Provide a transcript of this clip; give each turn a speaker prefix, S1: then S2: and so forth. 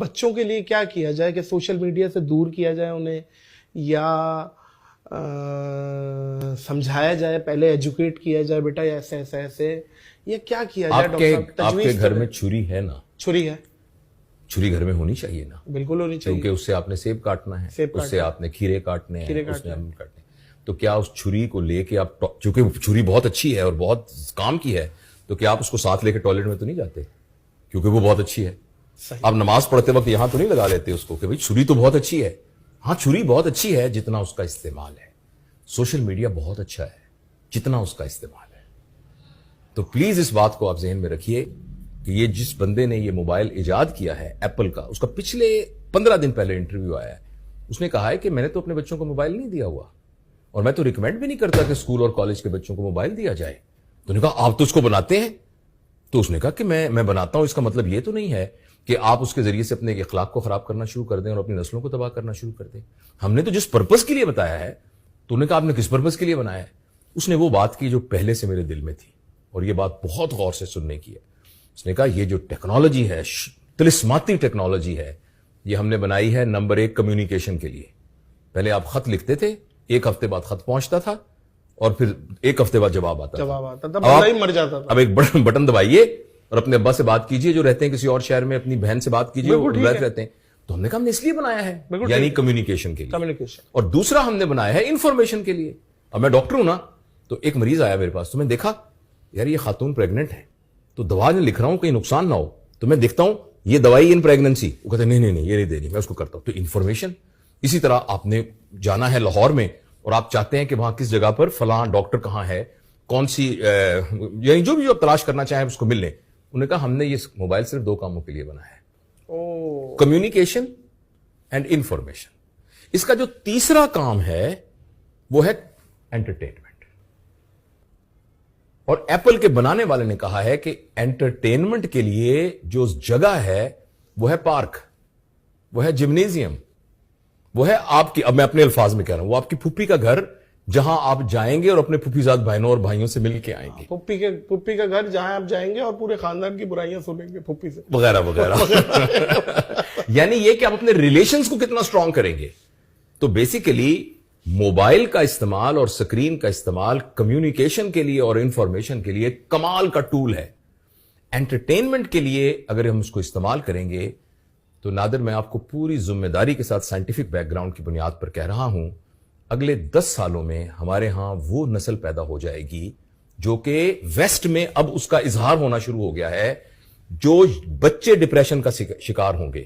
S1: بچوں کے لیے کیا کیا جائے کہ سوشل میڈیا سے دور کیا جائے انہیں، یا سمجھایا جائے، پہلے ایجوکیٹ کیا جائے بیٹا ایسے ایسے ایسے، یا کیا کیا جائے؟
S2: آپ کے گھر میں چھری ہے نا؟
S1: چھری ہے،
S2: چھری گھر میں ہونی چاہیے نا؟
S1: بالکل ہونی چاہیے،
S2: کیونکہ اس سے آپ نے سیب کاٹنا ہے، اس سے آپ نے کھیرے کاٹنے ہیں، اس نے امرود کاٹنے ہیں. تو کیا اس چھری کو لے کے آپ، چونکہ چھری بہت اچھی ہے اور بہت کام کی ہے، تو کیا آپ اس کو ساتھ لے کے ٹوائلٹ میں تو نہیں جاتے کیونکہ وہ بہت اچھی ہے؟ آپ نماز پڑھتے وقت یہاں تو نہیں لگا لیتے اس کو کہ بھئی چھری تو بہت اچھی ہے. ہاں چھری بہت اچھی ہے جتنا اس کا استعمال ہے. سوشل میڈیا بہت اچھا ہے جتنا اس کا استعمال ہے. تو پلیز اس بات کو آپ ذہن میں رکھیے کہ یہ جس بندے نے یہ موبائل ایجاد کیا ہے ایپل کا، اس کا پچھلے 15 دن پہلے انٹرویو آیا ہے. اس نے کہا ہے کہ میں نے تو اپنے بچوں کو موبائل نہیں دیا ہوا، اور میں تو ریکمینڈ بھی نہیں کرتا کہ اسکول اور کالج کے بچوں کو موبائل دیا جائے. تو نے کہا آپ تو اس کو بناتے ہیں. تو اس نے کہا کہ میں بناتا ہوں، اس کا مطلب یہ تو نہیں ہے کہ آپ اس کے ذریعے سے اپنے اخلاق کو خراب کرنا شروع کر دیں اور اپنی نسلوں کو تباہ کرنا شروع کر دیں. ہم نے تو جس پرپس کے لیے بتایا ہے. تو نے کہا آپ نے کس پرپس کے لیے بنایا ہے؟ اس نے وہ بات کی جو پہلے سے میرے دل میں تھی، اور یہ بات بہت غور سے سننے کی ہے. اس نے کہا یہ جو ٹیکنالوجی ہے، طلسماتی ٹیکنالوجی ہے، یہ ہم نے بنائی ہے نمبر 1 کمیونیکیشن کے لیے. پہلے آپ خط لکھتے تھے، 1 ہفتے بعد خط پہنچتا تھا، اور پھر 1 ہفتے بعد جواب آتا
S1: تھا، بندہ ہی مر جاتا تھا.
S2: اب ایک بٹن دبائیے اور اپنے ابا سے بات کیجئے جو رہتے ہیں کسی اور شہر میں، اپنی بہن سے بات کیجئے وہ رہتے ہیں. تو ہم نے کہا ہم نے اس لیے بنایا ہے، یعنی کمیونیکیشن کے لیے. اور دوسرا ہم نے بنایا ہے انفارمیشن کے لیے. اب میں ڈاکٹر ہوں نا، تو ایک مریض آیا میرے پاس، تو میں نے دیکھا یار یہ خاتون پریگننٹ ہے، تو دوا جو لکھ رہا ہوں کہیں نقصان نہ ہو، تو میں دیکھتا ہوں یہ دوائی ان پریگننسی، وہ کہتے ہیں نہیں یہ نہیں دینی، میں اس کو کرتا ہوں. تو انفارمیشن. اسی طرح آپ نے جانا ہے لاہور میں، اور آپ چاہتے ہیں کہ وہاں کس جگہ پر فلاں ڈاکٹر کہاں ہے، کون سی یعنی جو بھی آپ تلاش کرنا چاہیں اس کو مل لیں. انہوں نے کہا ہم نے یہ موبائل صرف 2 کاموں کے لیے بنایا ہے، کمیونیکیشن اینڈ انفارمیشن. اس کا جو تیسرا کام ہے وہ ہے انٹرٹینمنٹ. اور ایپل کے بنانے والے نے کہا ہے کہ انٹرٹینمنٹ کے لیے جو جگہ ہے وہ ہے پارک، وہ ہے جمنیزیم، وہ ہے آپ کی، اب میں اپنے الفاظ میں کہہ رہا ہوں، وہ آپ کی پھوپھی کا گھر جہاں آپ جائیں گے اور اپنے پھوپھی زاد بہنوں اور بھائیوں سے مل کے آئیں گے.
S1: پھوپھی کا گھر جہاں آپ جائیں گے اور پورے خاندان کی برائیاں سنیں گے پھوپھی سے،
S2: وغیرہ وغیرہ. یعنی یہ کہ آپ اپنے ریلیشنز کو کتنا اسٹرانگ کریں گے. تو بیسیکلی موبائل کا استعمال اور سکرین کا استعمال کمیونیکیشن کے لیے اور انفارمیشن کے لیے کمال کا ٹول ہے. انٹرٹینمنٹ کے لیے اگر ہم اس کو استعمال کریں گے تو نادر میں آپ کو پوری ذمہ داری کے ساتھ سائنٹیفک بیک گراؤنڈ کی بنیاد پر کہہ رہا ہوں، اگلے 10 سالوں میں ہمارے ہاں وہ نسل پیدا ہو جائے گی جو کہ ویسٹ میں اب اس کا اظہار ہونا شروع ہو گیا ہے، جو بچے ڈپریشن کا شکار ہوں گے.